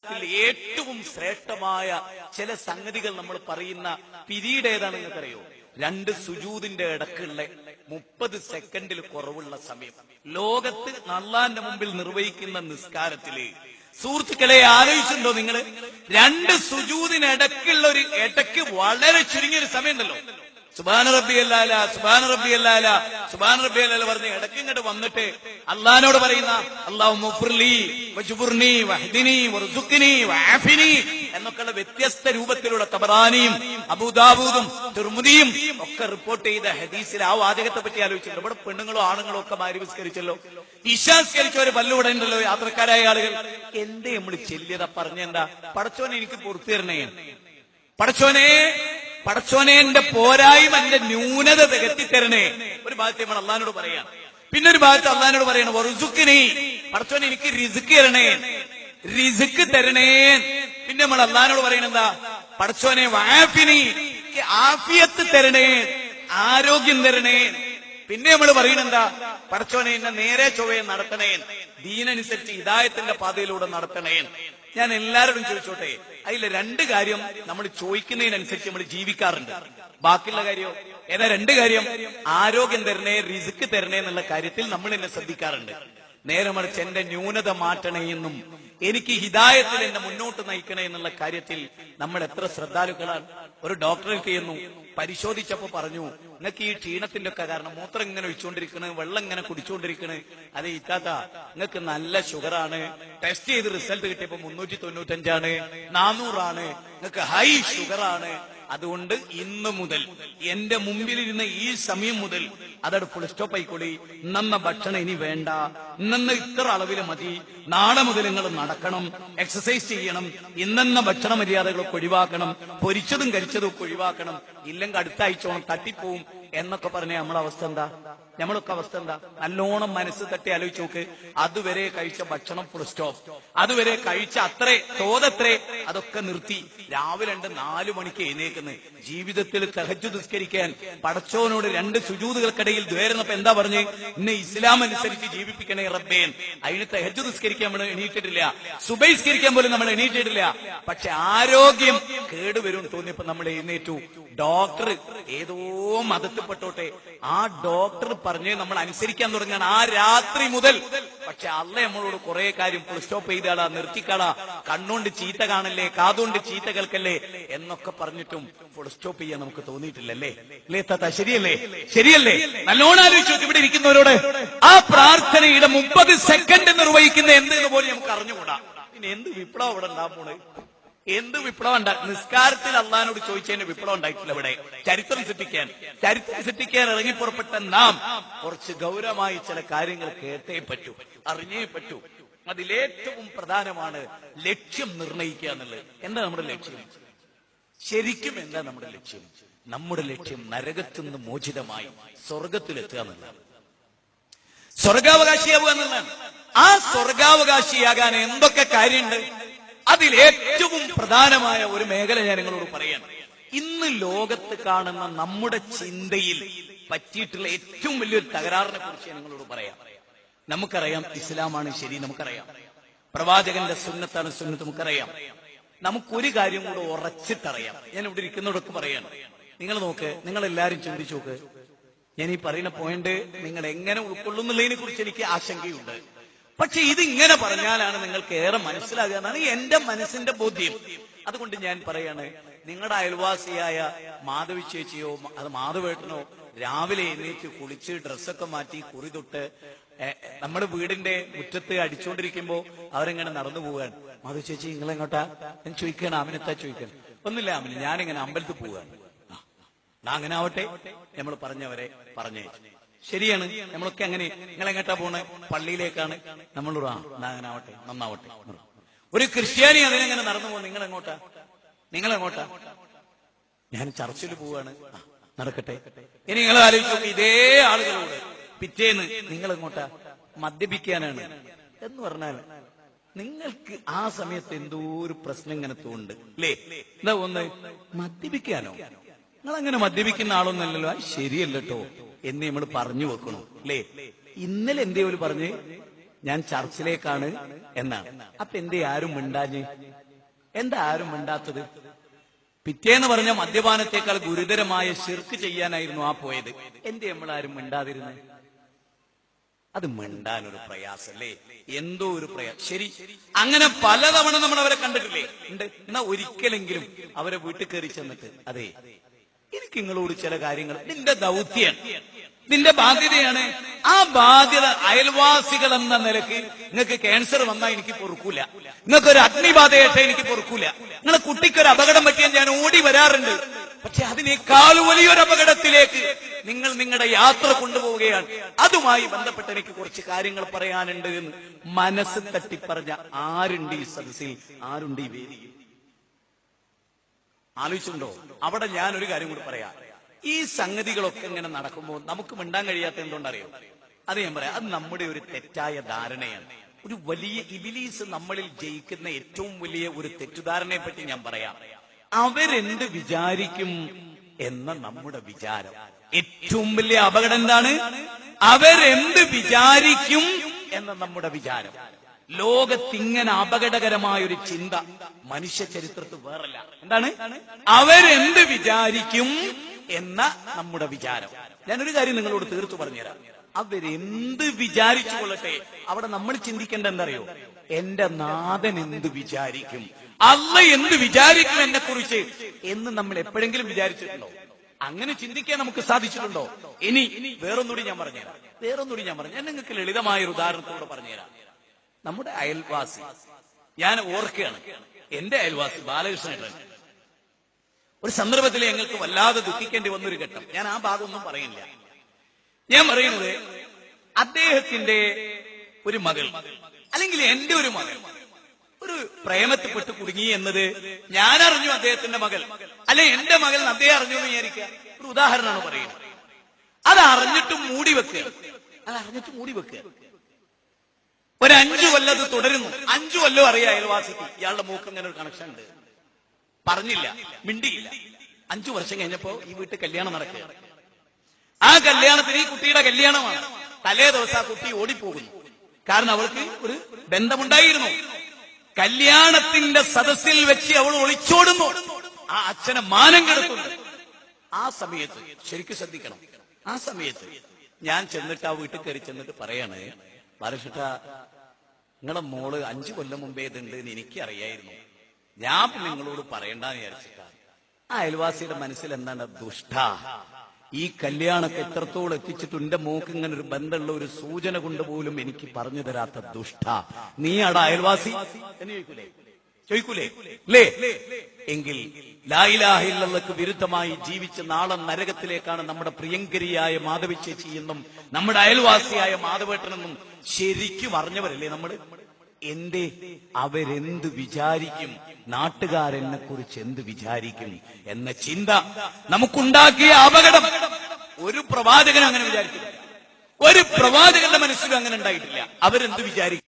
ഏറ്റവും ശ്രേഷ്ഠമായ ചില സംഗതികൾ നമ്മൾ പറയുന്ന പിരീഡ് ഏതാണ് നിങ്ങൾക്കറിയോ? 2 സുജൂദിന്റെ ഇടക്കുള്ള 30 സെക്കൻഡിൽ കുറവുള്ള സമയം ലോകത്ത് അല്ലാഹുവിന്റെ മുമ്പിൽ നിർവഹിക്കുന്ന നിസ്കാരത്തില്. സുഹൃത്തുക്കളെ, ആലോചിച്ചിട്ടുണ്ടോ നിങ്ങൾ? 2 സുജൂദിന് ഇടയ്ക്ക് വളരെ ചുരുങ്ങിയൊരു സമയം ഉണ്ടല്ലോ. സുബ്ഹാന റബ്ബിയൽ അഅല, സുബ്ഹാന റബ്ബിയൽ അഅല, സുബ്ഹാന റബ്ബിയൽ അഅല പറഞ്ഞ് ഇടയ്ക്ക് ഇങ്ങോട്ട് വന്നിട്ട് അല്ലാഹുവിനോട് പറയുന്ന അല്ലാഹുമ്മ ഗ്ഫിർലി വജ്ബുർനി വഹ്ദിനി വർസുഖ്നി വആഫിനി എന്നൊക്കെയുള്ള വ്യത്യസ്ത രൂപത്തിലുള്ള തബറാനിയും അബൂദാവൂദും തിർമിദിയും ഒക്കെ റിപ്പോർട്ട് ചെയ്ത ഹദീസിൽ ആ വാചകത്തെ പറ്റി ആലോചിച്ചിട്ടുണ്ട്. ഇവിടെ പെണ്ണുങ്ങളോ ആണുങ്ങളോ ഒക്കെ മാരിവിസ്കരിച്ചല്ലോ. ഇശാസ്കരിച്ചവര് പല്ലുവിടണ്ടല്ലോ യാത്രക്കാരായ ആളുകൾ. എന്തേ നമ്മൾ ചെല്ലിയതാ പറഞ്ഞെന്താ? പടച്ചോനെ എനിക്ക് പുറത്തു തരണേ, പടച്ചോനെ എന്റെ പോരായ്മ, എന്റെ ന്യൂനത തികത്തിത്തരണേ. ഒരു ഭാഗത്ത് നമ്മൾ അള്ളാഹിനോട് പറയാം. പിന്നെ ഒരു ഭാഗത്ത് അള്ളാഹിനോട് പറയണം വറുസുഖ്നി, പടച്ചോനെ എനിക്ക് റിസ്ക് തരണേ, റിസ്ക് തരണേ. പിന്നെ നമ്മൾ അള്ളാഹിനോട് പറയണെന്താ? പടച്ചോനെ വആഫിനി, ആഫിയത്ത് തരണേ, ആരോഗ്യം തരണേ. പിന്നെ നമ്മൾ പറയണെന്താ? പടച്ചോനെ എന്നെ നേരെ ചൊവ്വയെ നടത്തണേ, ദീനനുസരിച്ച് ഹിദായത്തിന്റെ പാതയിലൂടെ നടത്തണേ. ഞാൻ എല്ലാവരോടും ചോദിച്ചോട്ടെ, അതിലെ 2 കാര്യം നമ്മൾ ചോദിക്കുന്നതിനനുസരിച്ച് നമ്മൾ ജീവിക്കാറുണ്ട്. ബാക്കിയുള്ള കാര്യം ഏതാ? 2 കാര്യം, ആരോഗ്യം തരണേ, റിസ്ക് തരണേ എന്നുള്ള കാര്യത്തിൽ നമ്മൾ എന്നെ ശ്രദ്ധിക്കാറുണ്ട്. നേരെ മറിച്ച് എന്റെ ന്യൂനത മാറ്റണേ എന്നും എനിക്ക് ഹിദായത്തിൽ എന്നെ മുന്നോട്ട് നയിക്കണേ എന്നുള്ള കാര്യത്തിൽ നമ്മൾ എത്ര ശ്രദ്ധാലുക്കളാണ്. ഒരു ഡോക്ടറെ ചെയ്യുന്നു, പരിശോധിച്ചപ്പോ പറഞ്ഞു, നിങ്ങൾക്ക് ഈ ക്ഷീണത്തിന്റെ ഒക്കെ കാരണം മൂത്രം ഇങ്ങനെ ഒഴിച്ചുകൊണ്ടിരിക്കണ്, വെള്ളം ഇങ്ങനെ കുടിച്ചുകൊണ്ടിരിക്കണ്, അത് ഇത്താത്ത നിങ്ങൾക്ക് നല്ല ഷുഗറാണ്. ടെസ്റ്റ് ചെയ്ത് റിസൾട്ട് കിട്ടിയപ്പോ 395 400 നിങ്ങൾക്ക് ഹൈ ഷുഗറാണ്. അതുകൊണ്ട് ഇന്ന് മുതൽ എന്റെ മുമ്പിലിരുന്ന ഈ സമയം മുതൽ അതോട് ഫുൾ സ്റ്റോപ്പ് ആയിക്കോളി. ഇന്ന ഭക്ഷണം ഇനി വേണ്ട, ഇന്ന് ഇത്ര അളവില് മതി, നാളെ മുതൽ നിങ്ങൾ നടക്കണം, എക്സസൈസ് ചെയ്യണം, ഇന്നെന്ന ഭക്ഷണ മര്യാദകളൊക്കെ ഒഴിവാക്കണം, പൊരിച്ചതും കരിച്ചതും ഒക്കെ ഒഴിവാക്കണം, ഇല്ലെങ്കിൽ അടുത്ത ആഴ്ചയോളം തട്ടിപ്പോവും എന്നൊക്കെ പറഞ്ഞ നമ്മളെ അവസ്ഥ എന്താ? നമ്മളൊക്കെ അവസ്ഥ എന്താ? നല്ലോണം മനസ്സ് തട്ടി ആലോചിച്ച് നോക്ക്. അതുവരെ കഴിച്ച ഭക്ഷണം ഫുൾ സ്റ്റോപ്പ്, അതുവരെ കഴിച്ച അത്രേ തോതത്രേ അതൊക്കെ നിർത്തി രാവിലെ 4 മണിക്ക് എഴുന്നേക്കുന്നത്. ജീവിതത്തിൽ തഹജ്ജുദ് നിസ്കരിക്കാൻ പടച്ചോനോട് 2 സുജൂദുകൾക്കിടയിൽ ദ്വേരുന്നപ്പോ എന്താ പറഞ്ഞ്? ഇന്ന് ഇസ്ലാം അനുസരിച്ച് ജീവിപ്പിക്കണേ റബ്ബേ. അതിന് തഹജ്ജുദ് നിസ്കരിക്കാൻ നമ്മൾ എണീറ്റിട്ടില്ല, സുബഹി നിസ്കരിക്കാൻ പോലും നമ്മൾ എണീറ്റിട്ടില്ല. പക്ഷെ ആരോഗ്യം കേടുവരും തോന്നിയപ്പോ നമ്മൾ എഴുന്നേറ്റു. ഡോക്ടർ ഏതോ മതത്തിൽപ്പെട്ടോട്ടെ, ആ ഡോക്ടർ പറഞ്ഞ് നമ്മൾ അനുസരിക്കാൻ തുടങ്ങാണ് ആ രാത്രി മുതൽ. പക്ഷെ അല്ല നമ്മളോട് കുറെ കാര്യം ഫുൾ സ്റ്റോപ്പ് ചെയ്താളാ, നിർത്തിക്കാളാ, കണ്ണുകൊണ്ട് ചീത്ത കാണല്ലേ, കാതുകൊണ്ട് ചീത്ത കേൾക്കല്ലേ എന്നൊക്കെ പറഞ്ഞിട്ടും ഫുൾ സ്റ്റോപ്പ് ചെയ്യാൻ നമുക്ക് തോന്നിയിട്ടില്ലല്ലേ? അല്ലേ താത്ത? ശരിയല്ലേ? ശരിയല്ലേ? നല്ലോണം ആലോചിച്ചു. ഇവിടെ ഇരിക്കുന്നവരോട് ആ പ്രാർത്ഥനയുടെ 30 സെക്കൻഡ് നിർവഹിക്കുന്ന എന്തെന്ന് പോലും നമുക്ക് അറിഞ്ഞുകൂടാ. പിന്നെ എന്ത് വിപ്ലവം ഇവിടെ ഉണ്ടാകാൻ പോണ്? എന്ത് വിപ്ലവം ഉണ്ടാകും? നിസ്കാരത്തിൽ അള്ളാഹിനോട് ചോദിച്ചതിന് വിപ്ലവം ഉണ്ടായിട്ടില്ല. ഇവിടെ ചരിത്രം സൃഷ്ടിക്കാൻ ഇറങ്ങി പുറപ്പെട്ട നാം കുറച്ച് ഗൗരവമായി ചില കാര്യങ്ങൾ കേട്ടേ പറ്റൂ, അറിഞ്ഞേ പറ്റൂ. അതിലേറ്റവും പ്രധാനമാണ് ലക്ഷ്യം നിർണയിക്കുക എന്നുള്ളത്. എന്താ നമ്മുടെ ലക്ഷ്യം? ശരിക്കും എന്താ നമ്മുടെ ലക്ഷ്യം? നമ്മുടെ ലക്ഷ്യം നരകത്തുനിന്ന് മോചിതമായി സ്വർഗത്തിലെത്തുക എന്നുള്ളതാണ്, സ്വർഗാവകാശിയാവുക എന്നുള്ളതാണ്. ആ സ്വർഗാവകാശിയാകാൻ എന്തൊക്കെ കാര്യമുണ്ട്? അതിലേറ്റവും പ്രധാനമായ ഒരു മേഖല ഞാൻ നിങ്ങളോട് പറയാൻ, ഇന്ന് ലോകത്ത് കാണുന്ന നമ്മുടെ ചിന്തയിൽ പറ്റിയിട്ടുള്ള ഏറ്റവും വലിയൊരു തകരാറിനെ കുറിച്ച് ഞാൻ നിങ്ങളോട് പറയാം. നമുക്കറിയാം ഇസ്ലാമാണ് ശരി, നമുക്കറിയാം പ്രവാചകന്റെ സുന്നത്താണ് സുന്നത്ത്, നമുക്കറിയാം. നമുക്കൊരു കാര്യം കൂടെ ഉറച്ചിട്ടറിയാം. ഞാൻ ഇവിടെ ഇരിക്കുന്നവരൊക്കെ പറയാണ്, നിങ്ങൾ നോക്ക്, നിങ്ങൾ എല്ലാരും ചിന്തിച്ചു നോക്ക്. ഞാൻ ഈ പറയുന്ന പോയിന്റ് നിങ്ങൾ എങ്ങനെ ഉൾക്കൊള്ളുന്നുള്ളതിനെ കുറിച്ച് എനിക്ക് ആശങ്കയുണ്ട്. പക്ഷെ ഇതിങ്ങനെ പറഞ്ഞാലാണ് നിങ്ങൾക്ക് ഏറെ മനസ്സിലാകുക എന്നാണ് എന്റെ മനസ്സിന്റെ ബോധ്യം. അതുകൊണ്ട് ഞാൻ പറയാണ്, നിങ്ങളുടെ അയൽവാസിയായ മാധവി ചേച്ചിയോ അത് മാധവേട്ടനോ രാവിലെ എഴുന്നേറ്റ് കുളിച്ച് ഡ്രസ്സൊക്കെ മാറ്റി കുറി തൊട്ട് നമ്മുടെ വീടിന്റെ മുറ്റത്ത് അടിച്ചുകൊണ്ടിരിക്കുമ്പോ അവരെങ്ങനെ നടന്നു പോവുകയാണ്. മാധവി ചേച്ചി നിങ്ങളെങ്ങോട്ടാ? ഞാൻ ചോദിക്കണം, ആമിനെത്താ ചോദിക്കണം. ഒന്നുമില്ല ആമിന്, ഞാനിങ്ങനെ അമ്പലത്തിൽ പോവുകയാണ്. അങ്ങനെ ആവട്ടെ, നമ്മൾ പറഞ്ഞവരെ പറഞ്ഞേ ശരിയാണ്. നമ്മളൊക്കെ അങ്ങനെ, നിങ്ങളെങ്ങോട്ടാ പോണേ? പള്ളിയിലേക്കാണ്. നമ്മൾ അങ്ങനെ ആവട്ടെ, നന്നാവട്ടെ. ഒരു ക്രിസ്ത്യാനി അതിനെങ്ങനെ നടന്നു പോകും? നിങ്ങളെങ്ങോട്ടാ? ഞാൻ ചർച്ചിൽ പോവാണ്. നടക്കട്ടെ. ഇനി നിങ്ങൾ ആലോചിച്ചു, ഇതേ ആളുകളോട് പിറ്റേന്ന് നിങ്ങളെങ്ങോട്ടാ? മദ്യപിക്കാനാണ് എന്ന് പറഞ്ഞാൽ നിങ്ങൾക്ക് ആ സമയത്ത് എന്തോ ഒരു പ്രശ്നം ഇങ്ങനെ തോന്നുന്നുണ്ട് അല്ലേ? എന്താ ഒന്ന് മദ്യപിക്കാനോ? നിങ്ങൾ അങ്ങനെ മദ്യപിക്കുന്ന ആളൊന്നല്ലല്ലോ. അത് ശരിയല്ലോ എന്ന് നമ്മൾ പറഞ്ഞു വെക്കണോ അല്ലേ? ഇന്നലെ എന്തേ ഒരു പറഞ്ഞ് ഞാൻ ചർച്ചിലേക്കാണ് എന്നാണ്. അപ്പൊ എന്തേ ആരും മിണ്ടാഞ്ഞ്? എന്താ ആരും മിണ്ടാത്തത്? പിറ്റേന്ന് പറഞ്ഞ മദ്യപാനത്തെക്കാൾ ഗുരുതരമായ ശിർക്ക് ചെയ്യാനായിരുന്നു ആ പോയത്. എന്തേ നമ്മളാരും മിണ്ടാതിരുന്നത്? അത് മിണ്ടാനൊരു പ്രയാസല്ലേ, എന്തോ ഒരു പ്രയാസം. ശരി, അങ്ങനെ പലതവണ നമ്മൾ അവരെ കണ്ടിട്ടില്ലേ? ഉണ്ട്. എന്നാ ഒരിക്കലെങ്കിലും അവരെ വീട്ടിൽ കയറി ചെന്നിട്ട്, അതെ എനിക്ക് നിങ്ങളോട് ചില കാര്യങ്ങൾ, നിന്റെ ദൗത്യാണ്, നിന്റെ ബാധ്യതയാണ്, ആ ബാധ്യത അയൽവാസികൾ എന്ന നിലക്ക് നിങ്ങൾക്ക് ക്യാൻസർ വന്നാൽ എനിക്ക് പൊറുക്കൂല, നിങ്ങൾക്കൊരു അഗ്നിബാധയേറ്റ എനിക്ക് പൊറുക്കൂല, നിങ്ങളെ കുട്ടിക്കൊരു അപകടം പറ്റിയാൽ ഞാൻ ഓടി വരാറുണ്ട്, പക്ഷെ അതിനേക്കാൾ വലിയൊരു അപകടത്തിലേക്ക് നിങ്ങൾ നിങ്ങളുടെ യാത്ര കൊണ്ടുപോവുകയാണ്, അതുമായി ബന്ധപ്പെട്ട് എനിക്ക് കുറച്ച് കാര്യങ്ങൾ പറയാനുണ്ട് എന്ന് മനസ്സ് തട്ടിപ്പറഞ്ഞ ആരുണ്ട് ഈ സദസ്സിൽ, ആരുണ്ട് ഈ വേദിയിൽ? ആലോചിച്ചുണ്ടോ? അവിടെ ഞാനൊരു കാര്യം കൂടി പറയാം. ഈ സംഗതികളൊക്കെ ഇങ്ങനെ നടക്കുമ്പോൾ നമുക്ക് മിണ്ടാൻ കഴിയാത്ത എന്തുകൊണ്ടറിയോ? അത് ഞാൻ പറയാം, അത് നമ്മുടെ ഒരു തെറ്റായ ധാരണയാണ്. ഒരു വലിയ ഇബിലീസ് നമ്മളിൽ ജയിക്കുന്ന ഏറ്റവും വലിയ ഒരു തെറ്റുധാരണയെ പറ്റി ഞാൻ പറയാം. അവരെന്ത് വിചാരിക്കും എന്ന നമ്മുടെ വിചാരം. ഏറ്റവും വലിയ അപകടം എന്താണ്? അവരെന്ത് വിചാരിക്കും എന്ന നമ്മുടെ വിചാരം. ലോകത്തിങ്ങനെ അപകടകരമായ ഒരു ചിന്ത മനുഷ്യ ചരിത്രത്തിൽ വേറല്ല. എന്താണ്? അവരെന്ത് വിചാരിക്കും എന്ന നമ്മുടെ വിചാരം. ഞാനൊരു കാര്യം നിങ്ങളോട് തീർത്തു പറഞ്ഞുതരാം. അവരെന്ത് വിചാരിച്ചു കൊള്ളട്ടെ, അവിടെ നമ്മൾ ചിന്തിക്കേണ്ട എന്തറിയോ? എന്റെ നാഥൻ എന്ത് വിചാരിക്കും, അള്ള എന്ത് വിചാരിക്കും എന്നെ കുറിച്ച് എന്ന് നമ്മൾ എപ്പോഴെങ്കിലും വിചാരിച്ചിട്ടുണ്ടോ? അങ്ങനെ ചിന്തിക്കാൻ നമുക്ക് സാധിച്ചിട്ടുണ്ടോ? ഇനി വേറൊന്നുകൂടി ഞാൻ പറഞ്ഞുതരാം. ഞാൻ നിങ്ങൾക്ക് ലളിതമായ ഒരു ഉദാഹരണത്തോടെ പറഞ്ഞുതരാം. നമ്മുടെ അയൽവാസി, ഞാൻ ഓർക്കുകയാണ്, എന്റെ അയൽവാസി ബാലകൃഷ്ണൻ ഒരു സന്ദർഭത്തിൽ ഞങ്ങൾക്ക് വല്ലാതെ ദുഃഖിക്കേണ്ടി വന്നൊരു ഘട്ടം. ഞാൻ ആ ഭാഗമൊന്നും പറയില്ല. ഞാൻ പറയുന്നത്, അദ്ദേഹത്തിന്റെ ഒരു മകൾ, അല്ലെങ്കിൽ എന്റെ ഒരു മകൾ ഒരു പ്രേമത്തിൽപ്പെട്ട് കുടുങ്ങി എന്നത് ഞാൻ അറിഞ്ഞു, അദ്ദേഹത്തിന്റെ മകൾ, അല്ലെ എന്റെ മകൾ അദ്ദേഹം അറിഞ്ഞു എന്ന് വിചാരിക്കുക. ഒരു ഉദാഹരണമാണ് പറയുന്നത്. അത് അറിഞ്ഞിട്ട് മൂടി വെക്കുക. ഒരു 5 കൊല്ലം അത് തുടരുന്നു. 5 കൊല്ലം അറിയാം അയൽവാസിക്ക് ഇയാളുടെ മൂക്ക് ഇങ്ങനെ ഒരു കണക്ഷൻ ഉണ്ട്. പറഞ്ഞില്ല, മിണ്ടിയില്ല. 5 വർഷം കഴിഞ്ഞപ്പോ ഈ വീട്ടിൽ കല്യാണം നടക്കുക. ആ കല്യാണത്തിന്, ഈ കുട്ടിയുടെ കല്യാണമാണ്, തലേ ദിവസം ആ കുട്ടി ഓടിപ്പോകുന്നു. കാരണം അവൾക്ക് ഒരു ബന്ധമുണ്ടായിരുന്നു. കല്യാണത്തിന്റെ സദസ്സിൽ വെച്ച് അവൾ ഒളിച്ചോടുന്നു. ആ അച്ഛനെ മാനം കെടുത്തുന്നു. ആ സമയത്ത് ശരിക്കും ശ്രദ്ധിക്കണം. ആ സമയത്ത് ഞാൻ ചെന്നിട്ട് ആ വീട്ടിൽ കയറി ചെന്നിട്ട് പറയാണ്, ബാലകൃഷ്ണ, നിങ്ങളെ മോള് 5 കൊല്ലം മുമ്പേ ഇതുണ്ട് എന്ന് എനിക്ക് അറിയായിരുന്നു, ഞാൻ നിങ്ങളോട് പറയണ്ടെന്ന് വിചാരിച്ചിട്ടാ. ആ അയൽവാസിയുടെ മനസ്സിൽ എന്താണ്? ദുഷ്ട, ഈ കല്യാണൊക്കെ എത്രത്തോളം എത്തിച്ചിട്ട് എന്റെ മോക്ക് ഇങ്ങനെ ഒരു ബന്ധമുള്ള ഒരു സൂചന കൊണ്ടുപോലും എനിക്ക് പറഞ്ഞു തരാത്ത ദുഷ്ട, നീ ആടാ അയൽവാസി എന്ന് ചോദിക്കൂലേ? എങ്കിൽ ലാ ഇലാഹ ഇല്ലല്ലാഹ്ക്ക് വിരുദ്ധമായി ജീവിച്ച് നാളെ നരകത്തിലേക്കാണ് നമ്മുടെ പ്രിയങ്കരിയായ മാധവി ചേച്ചി എന്നും നമ്മുടെ അയൽവാസിയായ മാധവേട്ടനെന്നും ശരിക്കും അറിഞ്ഞവരല്ലേ നമ്മൾ? എന്തേ? അവരെന്ത് വിചാരിക്കും, നാട്ടുകാരെന്നെ കുറിച്ച് എന്ത് വിചാരിക്കും എന്ന ചിന്ത നമുക്കുണ്ടാക്കിയ അപകടം. ഒരു പ്രവാചകൻ അങ്ങനെ വിചാരിക്കില്ല. ഒരു പ്രവാചകന്റെ മനസ്സിലും അങ്ങനെ ഉണ്ടായിട്ടില്ല. അവരെന്ത് വിചാരിക്കും?